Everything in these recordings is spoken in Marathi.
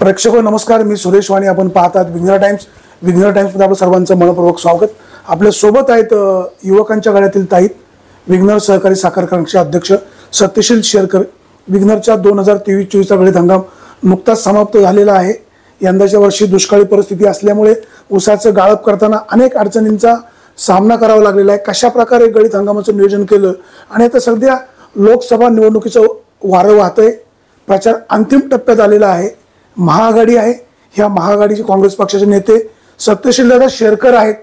प्रेक्षको नमस्कार, मी सुरेश वाणी. आपण पाहतात विघ्नर टाइम्स. विघ्नर टाइम्समध्ये आपलं सर्वांचं मनपूर्वक स्वागत. आपल्या सोबत आहेत युवकांच्या गळ्यातील ताईत, विघ्नर सहकारी साखर कारखान्याचे अध्यक्ष सत्यशील शेरकर. विघ्नरच्या 2023-24चा गळीत हंगाम नुकताच समाप्त झालेला आहे. यंदाच्या वर्षी दुष्काळी परिस्थिती असल्यामुळे ऊसाचं गाळप करताना अनेक अडचणींचा सामना करावा लागलेला आहे. कशा प्रकारे गळीत हंगामाचं नियोजन केलं आणि आता सध्या लोकसभा निवडणुकीचं वारं वाहतंय. प्रचार अंतिम टप्प्यात आलेला आहे. महाआघाडी आहे. ह्या महाआघाडीचे काँग्रेस पक्षाचे नेते सत्यशील दादा शेरकर आहेत.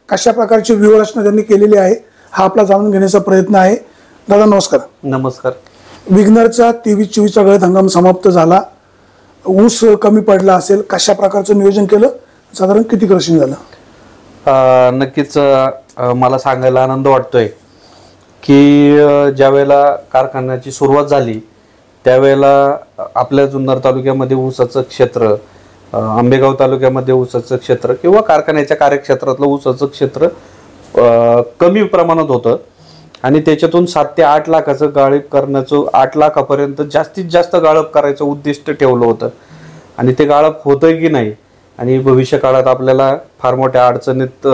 कशा प्रकारची व्यूहरचना त्यांनी केलेली आहे हा आपला जाणून घेण्याचा प्रयत्न आहे. दादा नमस्कार. नमस्कार. विघ्नरचा 23-24चा गळीत हंगाम समाप्त झाला. ऊस कमी पडला असेल, कशा प्रकारचं नियोजन केलं, साधारण किती क्रशिंग झालं? नक्कीच मला सांगायला आनंद वाटतोय की ज्या वेळेला कारखान्याची सुरुवात झाली त्यावेळेला आपल्या जुन्नर तालुक्यामध्ये ऊसाचं क्षेत्र, आंबेगाव तालुक्यामध्ये ऊसाचं क्षेत्र किंवा कारखान्याच्या कार्यक्षेत्रातलं ऊसाचं क्षेत्र कमी प्रमाणात होतं आणि त्याच्यातून 7 ते 8 लाखाचं गाळप करण्याचं, 8 लाखापर्यंत जास्तीत जास्त गाळप करायचं उद्दिष्ट ठेवलं होतं. आणि ते गाळप होतंय की नाही आणि भविष्य काळात आपल्याला फार मोठ्या अडचणीत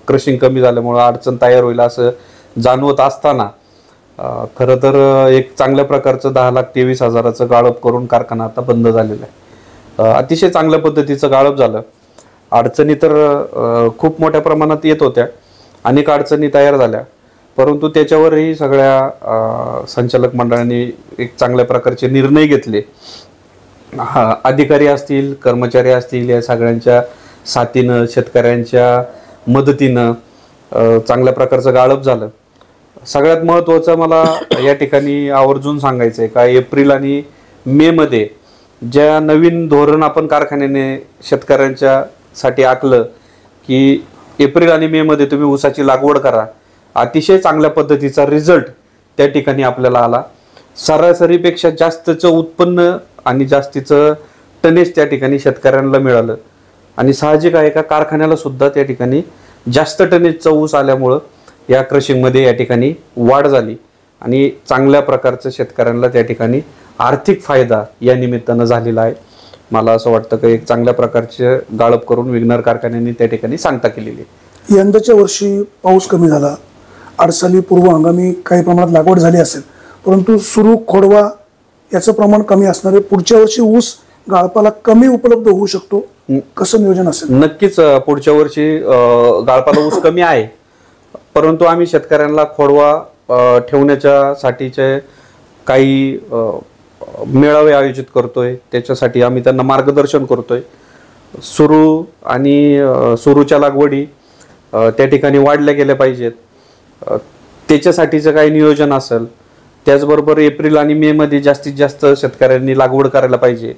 क्रशिंग कमी झाल्यामुळं अडचण तयार होईल असं जाणवत असताना खरं तर एक चांगल्या प्रकारचं 10,23,000चं गाळप करून कारखाना आता बंद झालेला आहे. अतिशय चांगल्या पद्धतीचं गाळप झालं. अडचणी तर खूप मोठ्या प्रमाणात येत होत्या, अनेक अडचणी तयार झाल्या, परंतु त्याच्यावरही सगळ्या संचालक मंडळाने एक चांगल्या प्रकारचे निर्णय घेतले. अधिकारी असतील, कर्मचारी असतील, या सगळ्यांच्या साथीनं, शेतकऱ्यांच्या मदतीनं चांगल्या प्रकारचं गाळप झालं. सगळ्यात महत्त्वाचं मला या ठिकाणी आवर्जून सांगायचं आहे का एप्रिल आणि मे मध्ये ज्या नवीन धोरण आपण कारखान्याने शेतकऱ्यांच्या साठी आखलं की एप्रिल आणि मे मध्ये तुम्ही ऊसाची लागवड करा, अतिशय चांगल्या पद्धतीचा रिझल्ट त्या ठिकाणी आपल्याला आला. सरासरीपेक्षा जास्तचं उत्पन्न आणि जास्तीचं टनेज त्या ठिकाणी शेतकऱ्यांना मिळालं आणि साहजिक आहे का कारखान्याला सुद्धा त्या ठिकाणी जास्त टनेजचा ऊस आल्यामुळं या क्रशिंगमध्ये या ठिकाणी वाढ झाली आणि चांगल्या प्रकारचं शेतकऱ्यांना त्या ठिकाणी आर्थिक फायदा या निमित्तानं झालेला आहे. मला असं वाटतं की एक चांगल्या प्रकारचे गाळप करून विघ्नर कारखान्यांनी त्या ठिकाणी सांगता केलेली आहे. यंदाच्या वर्षी पाऊस कमी झाला, अडसली पूर्व हंगामी काही प्रमाणात लागवड झाली असेल, परंतु सुरू खोडवा याचं प्रमाण कमी असणार आहे. पुढच्या वर्षी ऊस गाळपाला कमी उपलब्ध होऊ शकतो, कसं नियोजन असेल? नक्कीच पुढच्या वर्षी गाळपाला ऊस कमी आहे, परंतु आम्ही शेतकऱ्यांना खोडवा ठेवण्याच्या साठीचे काही मेळावे आयोजित करतोय. त्याच्यासाठी आम्ही त्यांना मार्गदर्शन करतोय. सुरूच्या लागवडी त्या ठिकाणी वाढल्या गेल्या पाहिजेत, त्याच्यासाठीचं काही नियोजन असेल. त्याचबरोबर एप्रिल आणि मे मध्ये जास्तीत जास्त शेतकऱ्यांनी लागवड करायला पाहिजे.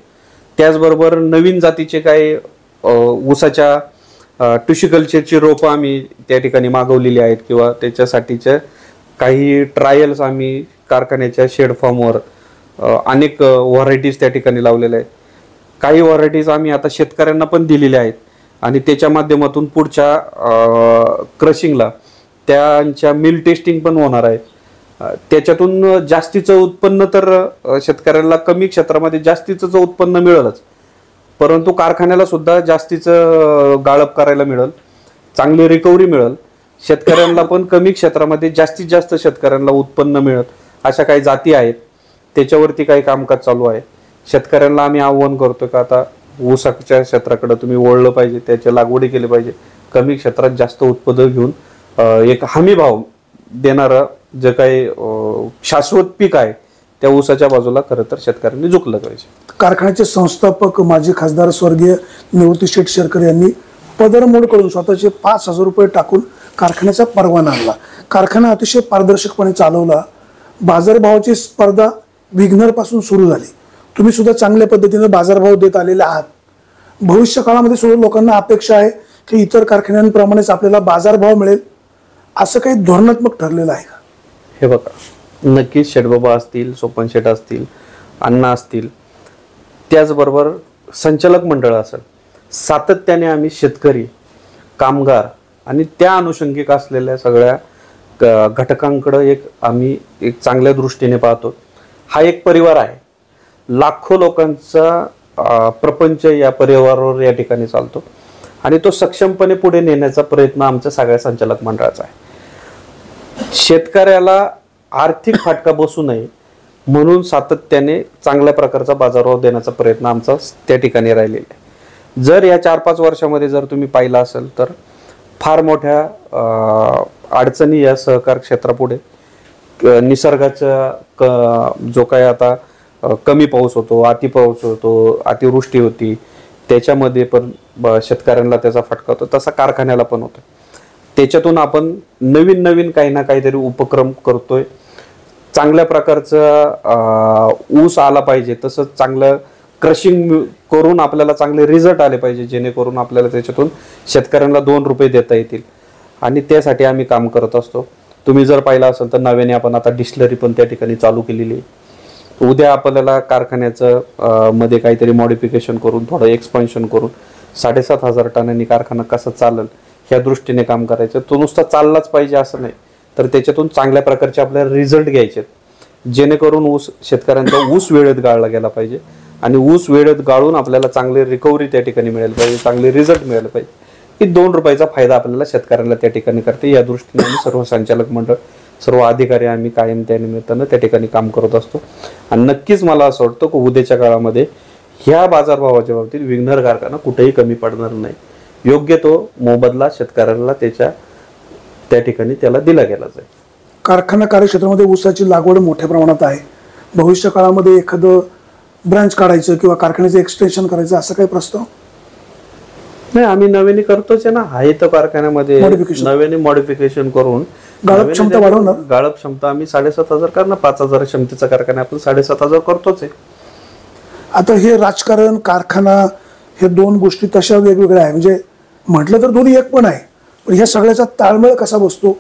त्याचबरोबर नवीन जातीचे काही ऊसाच्या टिश्यू कल्चरची रोपं आम्ही त्या ठिकाणी मागवलेली आहेत किंवा त्याच्यासाठीच्या काही ट्रायल्स आम्ही कारखान्याच्या शेड फॉर्मवर अनेक व्हरायटीज त्या ठिकाणी लावलेल्या आहेत. काही व्हरायटीज आम्ही आता शेतकऱ्यांना पण दिलेल्या आहेत आणि त्याच्या माध्यमातून पुढच्या क्रशिंगला त्यांच्या मिल टेस्टिंग पण होणार आहे. त्याच्यातून जास्तीचं उत्पन्न तर शेतकऱ्यांना कमी क्षेत्रामध्ये जास्तीचं उत्पन्न मिळेलच, परंतु कारखान्याला सुद्धा जास्तीचं गाळप करायला मिळेल, चांगली रिकव्हरी मिळेल. शेतकऱ्यांना पण कमी क्षेत्रामध्ये जास्तीत जास्त शेतकऱ्यांना उत्पन्न मिळेल अशा काही जाती आहेत, त्याच्यावरती काही कामकाज चालू आहे. शेतकऱ्यांना आम्ही आव्हान करतो का आता ऊसाच्या क्षेत्राकडे तुम्ही वळलं पाहिजे, त्याच्या लागवडी केली पाहिजे. कमी क्षेत्रात जास्त उत्पादन घेऊन एक हमी भाव देणारं जे काही शाश्वत पीक आहे त्या ऊसाच्या बाजूला खरं तर शेतकऱ्यांनी झुकलं पाहिजे. कारखान्याचे संस्थापक माजी खासदार स्वर्गीय निवृत्ती शेठ शेरकर यांनी पदरमोड करून स्वतःचे 5,000 रुपये टाकून कारखान्याचा परवाना आणला. कारखाना अतिशय पारदर्शकपणे चालवला. बाजारभावाची स्पर्धा विघ्नर पासून सुरू झाली. तुम्ही सुद्धा चांगल्या पद्धतीने बाजारभाव देत आलेले आहात. भविष्य काळामध्ये सुद्धा लोकांना अपेक्षा आहे की इतर कारखान्यांप्रमाणेच आपल्याला बाजारभाव मिळेल, असं काही धोरणात्मक ठरलेलं आहे का? हे बघा, नक्कीच शेठबाबा असतील, सोपन शेठ असतील, अण्णा असतील, त्याचबरोबर संचालक मंडळ असेल, सातत्याने आम्ही शेतकरी, कामगार आणि त्या अनुषंगिक असलेल्या सगळ्या घटकांकडे आम्ही एक चांगल्या दृष्टीने पाहतो. हा एक परिवार आहे. लाखो लोकांचा प्रपंच या परिवारावर या ठिकाणी चालतो आणि तो सक्षमपणे पुढे नेण्याचा प्रयत्न आमच्या सगळ्या संचालक मंडळाचा आहे. शेतकऱ्याला आर्थिक फाटका बसू नये म्हणून सातत्याने चांगल्या प्रकारचा बाजारभाव देण्याचा प्रयत्न आमचा त्या ठिकाणी राहिलेला आहे. जर या 4-5 वर्षामध्ये जर तुम्ही पाहिलं असेल तर फार मोठ्या अडचणी या सहकार क्षेत्रापुढे निसर्गाचा जो काय आता कमी पाऊस होतो, अति पाऊस होतो, अतिवृष्टी होती, त्याच्यामध्ये पण शेतकऱ्यांना त्याचा फटका होतो, तसा कारखान्याला पण होतो. त्याच्यातून आपण नवीन नवीन काही ना काहीतरी उपक्रम करतोय. चांगल्या प्रकारचा ऊस आला पाहिजे, तसंच चांगलं क्रशिंग करून आपल्याला चांगले रिझल्ट आले पाहिजे, जेणेकरून आपल्याला त्याच्यातून शेतकऱ्यांना 2 रुपये देता येतील आणि त्यासाठी आम्ही काम करत असतो. तुम्ही जर पाहिलं असेल तर नव्याने आपण आता डिस्टिलरी पण त्या ठिकाणी चालू केलेली आहे. उद्या आपल्याला कारखान्याचं मध्ये काहीतरी मॉडिफिकेशन करून थोडं एक्सपान्शन करून 7,500 टनांनी कारखाना कसा चालेल ह्या दृष्टीने काम करायचं. तो नुसता चाललाच पाहिजे असं नाही, तर त्याच्यातून चांगल्या प्रकारचे आपल्याला रिझल्ट घ्यायचे, जेणेकरून ऊस शेतकऱ्यांचा ऊस वेळेत गाळला गेला पाहिजे आणि ऊस वेळेत गाळून आपल्याला चांगले रिकव्हरी त्या ठिकाणी मिळाली पाहिजे, चांगले रिझल्ट मिळाले पाहिजे. ही 2 रुपयाचा फायदा आपल्याला शेतकऱ्यांना त्या ठिकाणी करते. या दृष्टीने आम्ही सर्व संचालक मंडळ, सर्व अधिकारी आम्ही कायम त्या निमित्तानं त्या ठिकाणी काम करत असतो आणि नक्कीच मला असं वाटतं की उद्याच्या काळामध्ये ह्या बाजारभावाच्या बाबतीत विघ्नर कारखाना कुठेही कमी पडणार नाही. योग्य तो मोबदला शेतकऱ्याला त्या ठिकाणी त्याला दिला गेला जाईल. कारखाना कार्यक्षेत्रामध्ये ऊसाची लागवड मोठ्या प्रमाणात आहे. भविष्य काळामध्ये एखादं ब्रांच काढायचं किंवा कारखान्याचं एक्सटेन्शन करायचं असं काही प्रस्ताव नाही, आम्ही नव्याने करतोच आहे ना. आहे तर कारखान्यामध्ये नव्याने मॉडिफिकेशन करून गाळप क्षमता वाढवणार. गाळप क्षमता आम्ही 7,500 करणार. 5,000 क्षमतेचा कारखाना आपण 7,500 करतोच आहे. आता हे राजकारण कारखाना हे 2 गोष्टी तशा वेगवेगळ्या आहे, म्हणजे म्हटलं तर दोन्ही एक पण आहे, पण ह्या सगळ्याचा ताळमेळ कसा बसतो?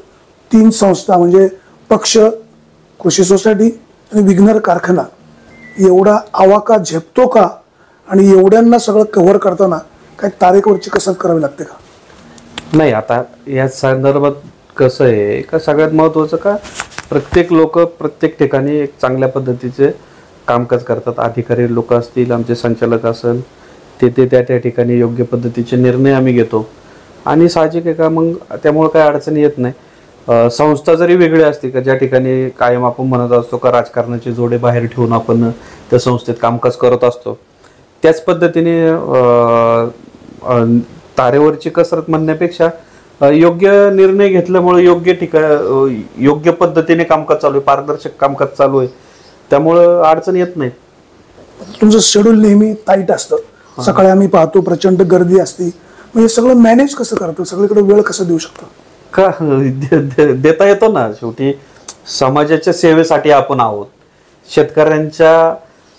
3 संस्था म्हणजे पक्ष, कृषी सोसायटी आणि विघ्नर कारखाना एवढा आवाका झेपतो का? आणि एवढ्यांना सगळं कव्हर करताना काय तारेकवरची कसरत करावी लागते का? नाही, आता या संदर्भात कसं आहे का, सगळ्यात महत्वाचं का प्रत्येक लोक प्रत्येक ठिकाणी एक चांगल्या पद्धतीचे कामकाज करतात. अधिकारी लोक असतील, आमचे संचालक असेल, ते त्या ठिकाणी योग्य पद्धतीचे निर्णय आम्ही घेतो आणि साहजिक आहे का मग त्यामुळे काही अडचणी येत नाही. संस्था जरी वेगळी असते का, ज्या ठिकाणी कायम आपण म्हणत असतो का राजकारणाचे जोडे बाहेर ठेवून आपण त्या संस्थेत कामकाज करत असतो, त्याच पद्धतीने तारेवरची कसरत म्हणण्यापेक्षा योग्य निर्णय घेतल्यामुळे योग्य पद्धतीने कामकाज चालू आहे, पारदर्शक कामकाज चालू आहे, त्यामुळं अडचण येत नाही. तुमचं शेड्यूल नेहमी टाईट असतं. सकाळी आम्ही पाहतो प्रचंड गर्दी असते, मग हे सगळं मॅनेज कसं करतो? सगळीकडे वेळ कसं देऊ शकतो? का देता येतो ना. शेवटी समाजाच्या सेवेसाठी आपण आहोत. शेतकऱ्यांच्या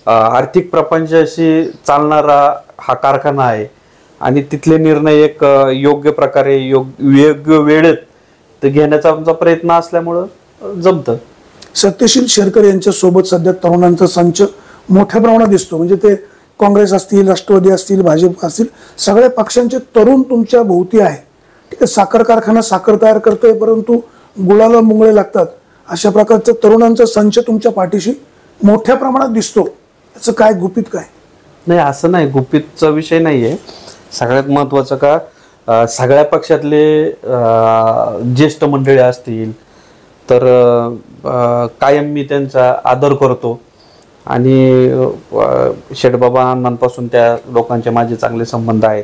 आर्थिक प्रपंचाशी चालणारा हा कारखाना आहे आणि तिथले निर्णय एक योग्य प्रकारे योग्य वेळेत घेण्याचा आमचा प्रयत्न असल्यामुळं जमतं. सत्यशील शेरकर यांच्या सोबत सध्या तरुणांचा संच मोठ्या प्रमाणात दिसतो, म्हणजे ते काँग्रेस असतील, राष्ट्रवादी असतील, भाजप असतील, सगळ्या पक्षांचे तरुण तुमच्या भोवती आहे. ठीक आहे, साखर कारखाना साखर तयार करतोय, परंतु गुळाला मुंगळे लागतात, अशा प्रकारचा तरुणांचा संच तुमच्या पाठीशी मोठ्या प्रमाणात दिसतो. याचं काय गुपित काय? नाही, असं नाही, गुपितचा विषय नाहीये. सगळ्यात महत्वाचं का सगळ्या पक्षातले ज्येष्ठ मंडळी असतील तर कायम मी त्यांचा आदर करतो आणि शेठबाबांपासून त्या लोकांचे माझे चांगले संबंध आहेत.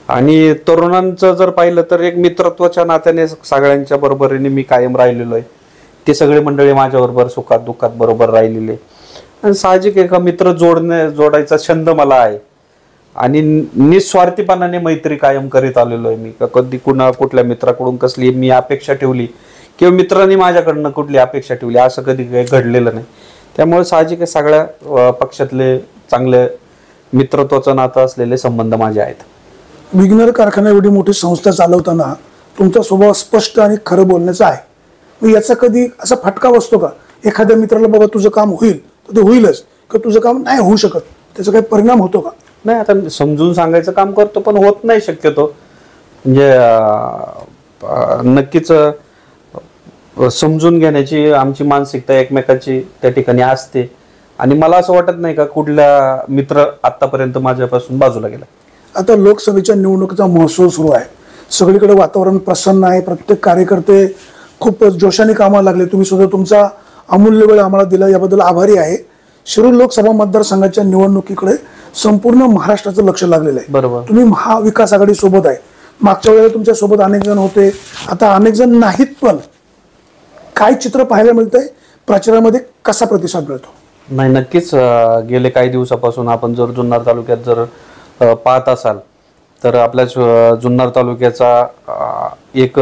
आणि तरुणांचं जर पाहिलं तर एक मित्रत्वाच्या नात्याने सगळ्यांच्या बरोबरीने मी कायम राहिलेलो आहे. ते सगळे मंडळी माझ्याबरोबर सुखात दुःखात बरोबर राहिलेले आणि साहजिक एका मित्र जोडायचा छंद मला आहे आणि निस्वार्थीपणाने मैत्री कायम करीत आलेलो आहे मी. कधी कुठल्या मित्राकडून कसली मी अपेक्षा ठेवली किंवा मित्रांनी माझ्याकडनं कुठली अपेक्षा ठेवली असं कधी काही घडलेलं नाही. त्यामुळे साहजिक सगळ्या पक्षातले चांगले मित्रत्वाचं नातं असलेले संबंध माझे आहेत. विघ्नर कारखाना एवढी मोठी संस्था चालवताना तुमचा स्वभाव स्पष्ट आणि खरं बोलण्याचा आहे. मग याचा कधी असा फटका बसतो का? एखाद्या मित्राला बाबा तुझं काम होईल तर ते होईलच, किंवा तुझं काम नाही होऊ शकत, त्याचा काही परिणाम होतो का? नाही, आता समजून सांगायचं काम करतो पण होत नाही शक्यतो. म्हणजे नक्कीच समजून घेण्याची आमची मानसिकता एकमेकाची त्या ठिकाणी असते आणि मला असं वाटत नाही का कुठला मित्र आतापर्यंत माझ्यापासून बाजूला गेला. आता लोकसभेच्या निवडणुकीचा महोत्सव सुरू आहे, सगळीकडे वातावरण प्रसन्न आहे, प्रत्येक कार्यकर्ते खूप जोशाने कामाला लागले. तुम्ही सुद्धा तुमचा अमूल्य वेळ आम्हाला दिला, याबद्दल आभारी आहे. शिरूर लोकसभा मतदारसंघाच्या निवडणुकीकडे संपूर्ण महाराष्ट्राचं लक्ष लागलेलं आहे. बरोबर. तुम्ही महाविकास आघाडी सोबत आहे. मागच्या वेळेला तुमच्या सोबत अनेक जण होते, आता अनेक जण नाहीत, पण काय चित्र पाहायला मिळतंय, प्रचारामध्ये कसा प्रतिसाद मिळतो? नाही, नक्कीच गेले काही दिवसापासून आपण जर जुन्नर तालुक्यात जर पाहत असाल तर आपल्या जुन्नर तालुक्याचा एक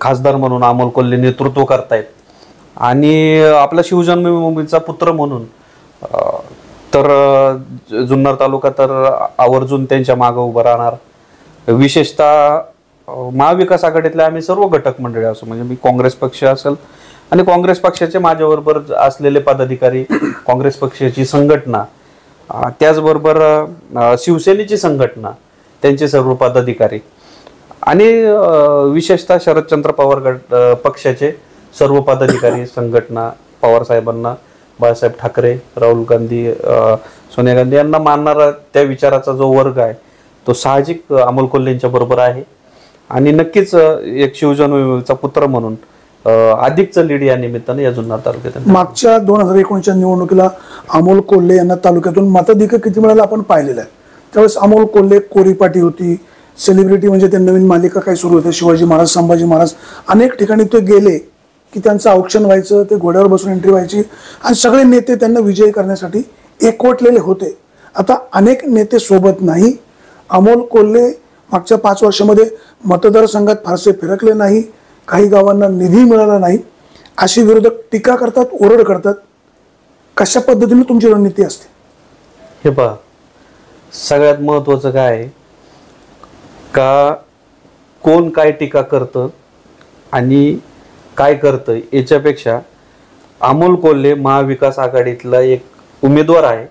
खासदार म्हणून अमोल कोल्हे नेतृत्व करतायत आणि आपला शिवजन्मभूमीचा पुत्र म्हणून तर जुन्नर तालुका तर आवर्जून त्यांच्या मागे उभं राहणार. विशेषतः महाविकास आघाडीतले आम्ही सर्व घटक मंडळी असो, म्हणजे मी काँग्रेस पक्ष असेल आणि काँग्रेस पक्षाचे माझ्याबरोबर असलेले पदाधिकारी, काँग्रेस पक्षाची संघटना, त्याचबरोबर शिवसेनेची संघटना, त्यांचे सर्व पदाधिकारी आणि विशेषतः शरदचंद्र पवार गट पक्षाचे सर्व पदाधिकारी, संघटना, पवार साहेबांना, बाळासाहेब ठाकरे, राहुल गांधी, सोनिया गांधी यांना मानणारा त्या विचाराचा जो वर्ग आहे तो साहजिक अमोल कोल्हेंच्या बरोबर आहे आणि नक्कीच एक शिवजन्मभूमीचा पुत्र म्हणून अधिकचं लीड या निमित्तानं या जुन्नर तालुक्यात. मागच्या 2019च्या निवडणुकीला अमोल कोल्हे यांना तालुक्यातून मताधिक्य किती मिळालं आपण पाहिलेलं आहे. त्यावेळेस अमोल कोल्हे कोरीपाटी होती, सेलिब्रिटी म्हणजे ते नवीन मालिका काही सुरू होते, शिवाजी महाराज, संभाजी महाराज, अनेक ठिकाणी ते गेले की त्यांचं औक्षण व्हायचं, ते घोड्यावर बसून एंट्री व्हायची आणि सगळे नेते त्यांना विजयी करण्यासाठी एकवटलेले होते. आता अनेक नेते सोबत नाही. अमोल कोल्हे मागच्या 5 वर्षामध्ये मतदारसंघात फारसे फिरकले नाही, काही गावांना निधी मिळाला नाही, अशी विरोधक टीका करतात, ओरड करतात. कशा पद्धतीने तुमची रणनीती असते? हे पहा, सगळ्यात महत्वाचं काय आहे का कोण काय टीका करतं आणि काय करतं याच्यापेक्षा अमोल कोल्हे महाविकास आघाडीतला एक उमेदवार आहे.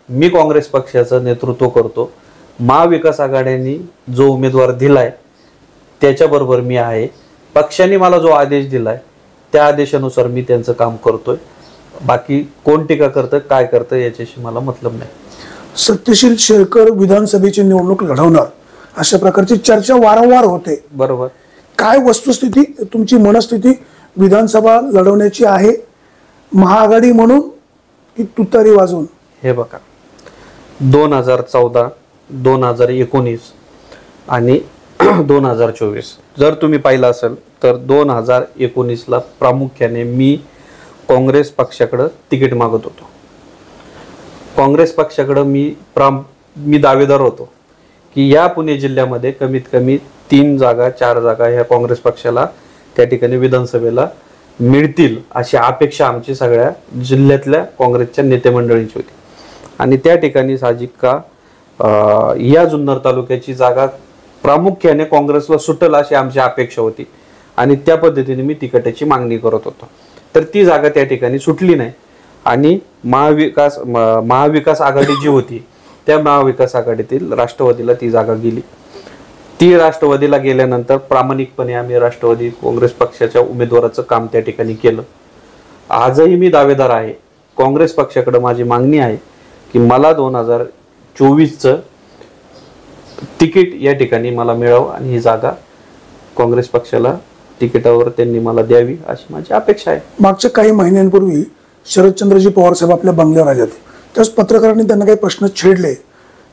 मी काँग्रेस पक्षाचं नेतृत्व करतो. महाविकास आघाडीने जो उमेदवार दिलाय त्याच्याबरोबर मी आहे. पक्षाने मला जो आदेश दिलाय त्या आदेशानुसार मी त्यांचं काम करतोय. बाकी कोण टीका करतं, काय करतं याच्याशी मला मतलब नाही. सत्यशील शेरकर विधानसभेची निवडणूक लढवणार अशा प्रकारची चर्चा वारंवार होते. बरोबर. काय वस्तुस्थिती, तुमची मनस्थिती विधानसभा लढवण्याची आहे महाआघाडी म्हणून की तुतारी वाजवून? हे बघा, 2014, 2019 आणि 2024 जर तुम्ही पाहिलं असेल तर 2019ला प्रामुख्याने मी काँग्रेस पक्षाकडे तिकीट मागत होतो. काँग्रेस पक्षाकडे मी दावेदार होतो की या पुणे जिल्ह्यामध्ये कमीत कमी 3 जागा 4 जागा ह्या काँग्रेस पक्षाला त्या ठिकाणी विधानसभेला मिळतील अशी अपेक्षा आमची सगळ्या जिल्ह्यातल्या काँग्रेसच्या नेते मंडळींची होती आणि त्या ठिकाणी साहजिक का या जुन्नर तालुक्याची जागा प्रामुख्याने काँग्रेसला सुटेल अशी आमची अपेक्षा होती आणि त्या पद्धतीने मी तिकिटाची मागणी करत होतो. तर ती जागा त्या ठिकाणी सुटली नाही आणि महाविकास आघाडी जी होती त्या महाविकास आघाडीतील राष्ट्रवादीला ती जागा गेली. ती राष्ट्रवादीला गेल्यानंतर प्रामाणिकपणे आम्ही राष्ट्रवादी काँग्रेस पक्षाच्या उमेदवाराचं काम त्या ठिकाणी केलं. आजही मी दावेदार आहे. काँग्रेस पक्षाकडे माझी मागणी आहे की मला 2024चं तिकीट या ठिकाणी मला मिळावं आणि ही जागा काँग्रेस पक्षाला तिकिटावर त्यांनी मला द्यावी अशी माझी अपेक्षा आहे. मागच्या काही महिन्यांपूर्वी शरदचंद्रजी पवार साहेब आपल्या बंगल्यावर आले होते. त्याच पत्रकारांनी त्यांना काही प्रश्न छेडले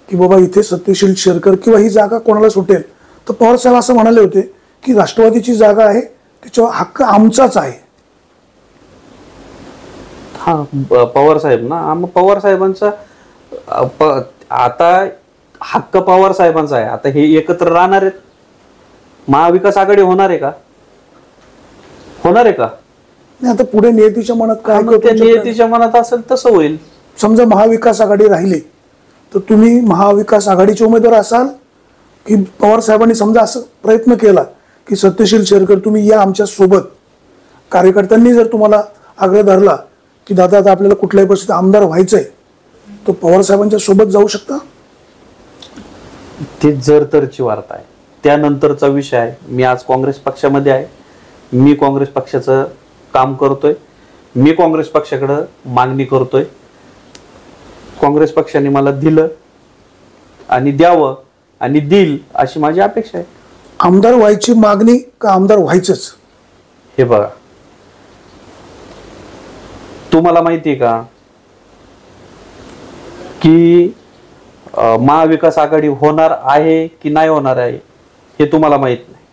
की बाबा इथे सत्यशील शेरकर किंवा ही जागा कोणाला सुटेल, तर पवार साहेब असं म्हणाले होते की राष्ट्रवादीची जागा आहे, त्याच्यावर हक्क आमचाच आहे. हा, पवार साहेब ना, पवार साहेबांचा आता हक्क पवार साहेबांचा आहे. आता हे एकत्र राहणार आहेत, महाविकास आघाडी होणार आहे का? होणार आहे का? नाही, आता पुढे नियतीच्या मनात काय नियतीच्या मनात असेल तसं होईल. समजा महाविकास आघाडी राहिली तर तुम्ही महाविकास आघाडीचे उमेदवार असाल की पवार साहेबांनी समजा असं प्रयत्न केला की सत्यशील शेरकर तुम्ही या आमच्या सोबत, कार्यकर्त्यांनी जर तुम्हाला आग्रह धरला की दादा आता आपल्याला कुठल्याही परिस्थितीत आमदार व्हायचंय, तर पवार साहेबांच्या सोबत जाऊ शकता? ती जर तरची वार्ता आहे, त्यानंतरचा विषय आहे. मी आज काँग्रेस पक्षामध्ये आहे, मी काँग्रेस पक्षाचं काम करतोय, मी काँग्रेस पक्षाकडे मागणी करतोय काँग्रेस पक्षाने मला दिलं आणि द्यावं आणि देईल अशी माझी अपेक्षा आहे. आमदार व्हायची मागणी का आमदार व्हायचंच? हे बघा, तुम्हाला माहिती आहे का की महाविकास आघाडी होणार आहे की नाही होणार आहे हे तुम्हाला माहित नाही.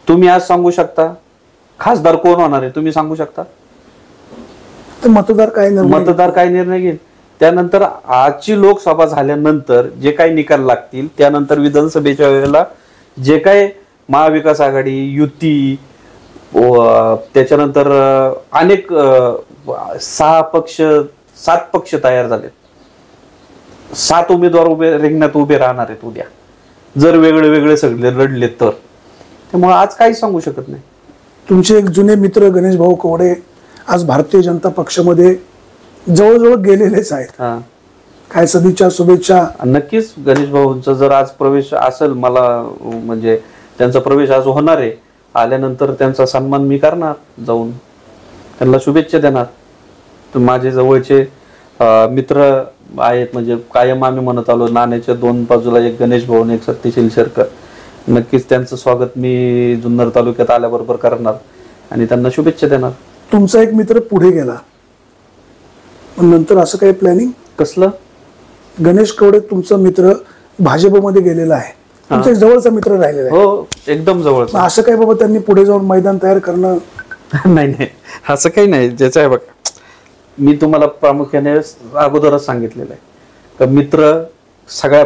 तुम्ही आज सांगू शकता खासदार कोण होणार आहे? तुम्ही सांगू शकता? तर मतदार काय निर्णय घेईल? त्यानंतर आजची लोकसभा झाल्यानंतर जे काही निकाल लागतील त्यानंतर विधानसभेच्या वेळेला जे काही महाविकास आघाडी, युती, त्याच्यानंतर अनेक 7 पक्ष तयार झालेत. 7 उमेदवार रिंगणात उभे राहणार आहेत उद्या, जर वेगळे वेगळे सगळे लढले तर. त्यामुळे आज काही सांगू शकत नाही. तुमचे एक जुने मित्र गणेश भाऊ कवडे आज भारतीय जनता पक्षामध्ये जवळजवळ गेलेलेच आहेत. काय सदिच्छा, शुभेच्छा? नक्कीच गणेश भाऊंचा जर आज प्रवेश असेल, मला म्हणजे त्यांचा प्रवेश आज होणार आहे, आल्यानंतर त्यांचा सन्मान मी करणार, जाऊन त्यांना शुभेच्छा देणार. तर माझे जवळचे मित्र आहेत, म्हणजे कायम आम्ही म्हणत आलो नाण्याच्या 2 बाजूला एक गणेश भाऊ एक सत्यशील शेरकर. नक्कीच त्यांचं स्वागत मी जुन्नर तालुक्यात आल्याबरोबर करणार आणि त्यांना शुभेच्छा देणार. तुमचा एक मित्र पुढे गेला, नंतर असं काही प्लॅनिंग? कसलं? गणेश कवडे तुमचा मित्र भाजपमध्ये गेलेला आहे, तुमचा एक जवळचा मित्र राहिलेला आहे. हो, एकदम जवळचा. असं काय बाबा त्यांनी पुढे जाऊन मैदान तयार करणं? नाही, असं काही नाही. ज्याचं आहे बघा, मी तुम्हाला प्रामुख्याने अगोदरच सांगितलेलं आहे का मित्र सगळ्या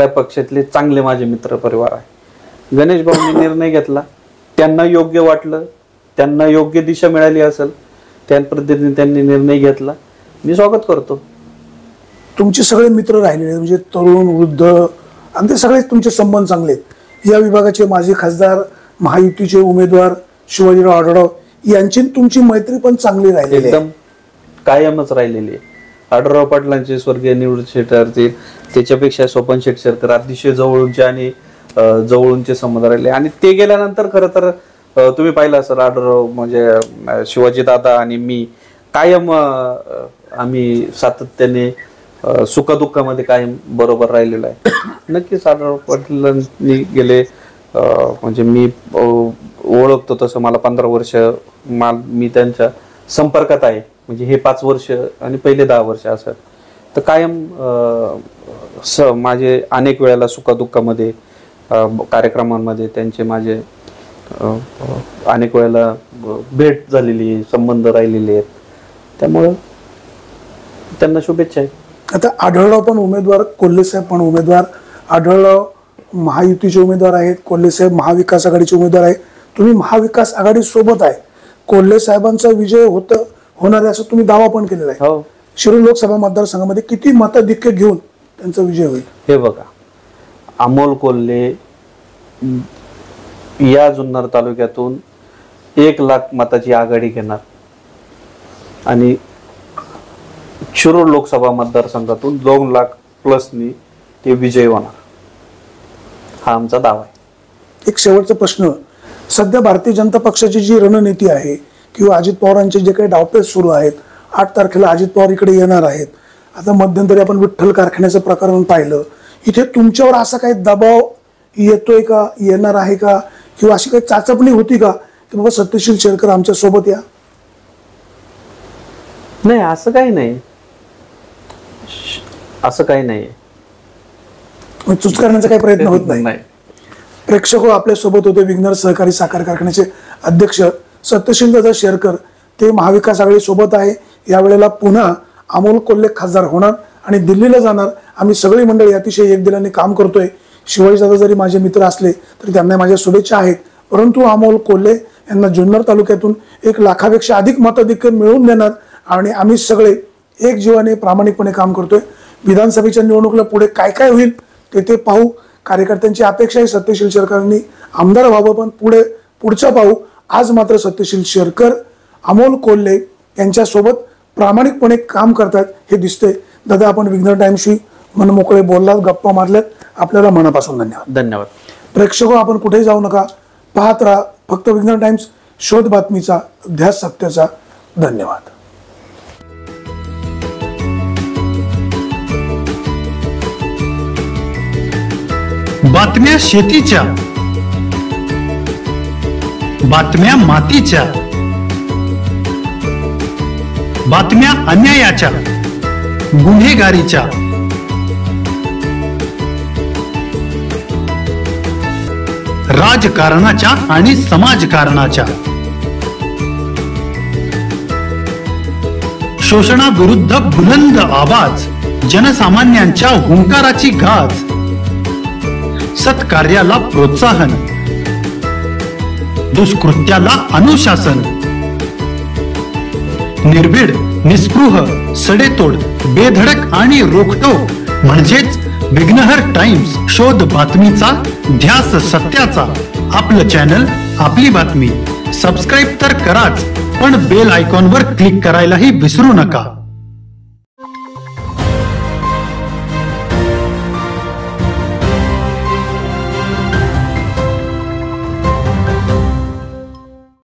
पक्षातले चांगले माझे मित्र परिवार आहे. गणेश भाऊंनी निर्णय घेतला, त्यांना योग्य वाटलं, त्यांना योग्य दिशा मिळाली असेल, त्या पद्धतीने त्यांनी निर्णय घेतला, मी स्वागत करतो. तुमचे सगळे मित्र राहिलेले म्हणजे तरुण, वृद्ध, आणि ते सगळे तुमचे संबंध चांगले आहेत. या विभागाचे माजी खासदार, महायुतीचे उमेदवार शिवाजीराव आढळराव यांची तुमची मैत्री पण चांगली राहिलेली, एकदम कायमच राहिलेली आहे. आढळराव पाटलांचे स्वर्गीय निवृत्त शेट्टी, त्याच्यापेक्षा स्वपन शेट शेरकर अतिशय जवळूनचे आणि जवळूनचे संबंध राहिले. आणि ते गेल्यानंतर खरं तर तुम्ही पाहिलं असेल, आढळराव म्हणजे शिवाजी दादा आणि मी कायम आम्ही सातत्याने सुखदुःखामध्ये कायम बरोबर राहिलेलो आहे. नक्कीच आढळराव पाटलांनी गेले म्हणजे मी ओळखतो तसं मला 15 वर्ष मी त्यांच्या संपर्कात आहे. म्हणजे हे 5 वर्ष आणि पहिले 10 वर्ष असं. तर कायम माझे अनेक वेळेला सुखदुःखामध्ये कार्यक्रमांमध्ये त्यांचे माझे अनेक वेळेला भेट झालेली, संबंध राहिलेले आहेत. त्यामुळं त्यांना शुभेच्छा आहेत. आता आढळराव पण उमेदवार, कोल्हे साहेब पण उमेदवार. आढळराव महायुतीचे उमेदवार आहेत, कोल्हे साहेब महाविकास आघाडीचे उमेदवार आहेत. तुम्ही महाविकास आघाडी सोबत आहे, कोल्हे साहेबांचा विजय होणार आहे असं तुम्ही दावा पण केलेला आहे. हो. शिरूर लोकसभा मतदारसंघामध्ये किती मताधिक्य घेऊन त्यांचा विजय होईल? हे बघा, अमोल कोल्हे या जुन्नर तालुक्यातून 1 लाख मताची आघाडी घेणार आणि शिरूर लोकसभा मतदारसंघातून 2 लाख प्लसनी ते विजय होणार, हा आमचा दावा आहे. एक शेवटचा प्रश्न, सध्या भारतीय जनता पक्षाची जी रणनीती आहे किंवा अजित पवारांचे जे काही डावपेच सुरू आहेत, 8 तारखेला अजित पवार इकडे येणार आहेत. आता मध्यंतरी आपण विठ्ठल कारखान्याचं प्रकरण पाहिलं, इथे तुमच्यावर असा काही दबाव येतोय का, येणार आहे का, किंवा अशी काही चाचपणी होती का की बाबा सत्यशील शेरकर आमच्या सोबत या? नाही, असं काही नाही, असं काही नाही. चूज करण्याचा काही प्रयत्न होत नाही. प्रेक्षक आपल्या सोबत होते विघ्नर सहकारी साखर कारखान्याचे अध्यक्ष सत्यशील दादा शेरकर, ते महाविकास आघाडी सोबत आहे. यावेळेला पुन्हा अमोल कोल्हे खासदार होणार आणि दिल्लीला जाणार. आम्ही सगळी मंडळी अतिशय एकदिलाने काम करतोय. शिवाजी दादा जरी माझे मित्र असले तरी त्यांना माझ्या शुभेच्छा आहेत, परंतु अमोल कोल्हे यांना जुन्नर तालुक्यातून 1 लाखापेक्षा अधिक मताधिक्य मिळवून देणार आणि आम्ही सगळे एक जीवाने प्रामाणिकपणे काम करतोय. विधानसभेच्या निवडणुकीला पुढे काय काय होईल ते पाहू. कार्यकर्त्यांची अपेक्षा आहे सत्यशील शेरकरांनी आमदार व्हावं, पण पुढचं पाहू. आज मात्र सत्यशील शेरकर अमोल कोल्हे यांच्यासोबत प्रामाणिकपणे काम करतात हे दिसतंय. दादा, आपण विघ्नर टाइम्सशी मनमोकळे बोललात, गप्पा मारल्यात, आपल्याला मनापासून धन्यवाद. धन्यवाद. प्रेक्षक आपण कुठेही जाऊ नका, पाहत राहा फक्त विघ्नर टाइम्स, शोध बातमीचा, ध्यास सत्याचा. धन्यवाद. बातम्या शेतीच्या, बातम्या मातीच्या, बातम्या अन्यायाच्या, गुन्हेगारीच्या, राजकारणाच्या आणि समाजकारणाच्या, शोषणाविरुद्ध बुलंद आवाज, जनसामान्यांच्या हुंकाराची गाज, सत्कार्याला प्रोत्साहन, दुष्कृत्याला अनुशासन, निर्भीड, निस्पृह, सडेतोड, बेधडक आणि रोखटोक म्हणजेच विघ्नहर टाइम्स. शोध बातमीचा, ध्यास सत्याचा. आपलं चॅनल, आपली बातमी. सबस्क्राईब तर कराच, पण बेल आयकॉनवर क्लिक करायलाही विसरू नका.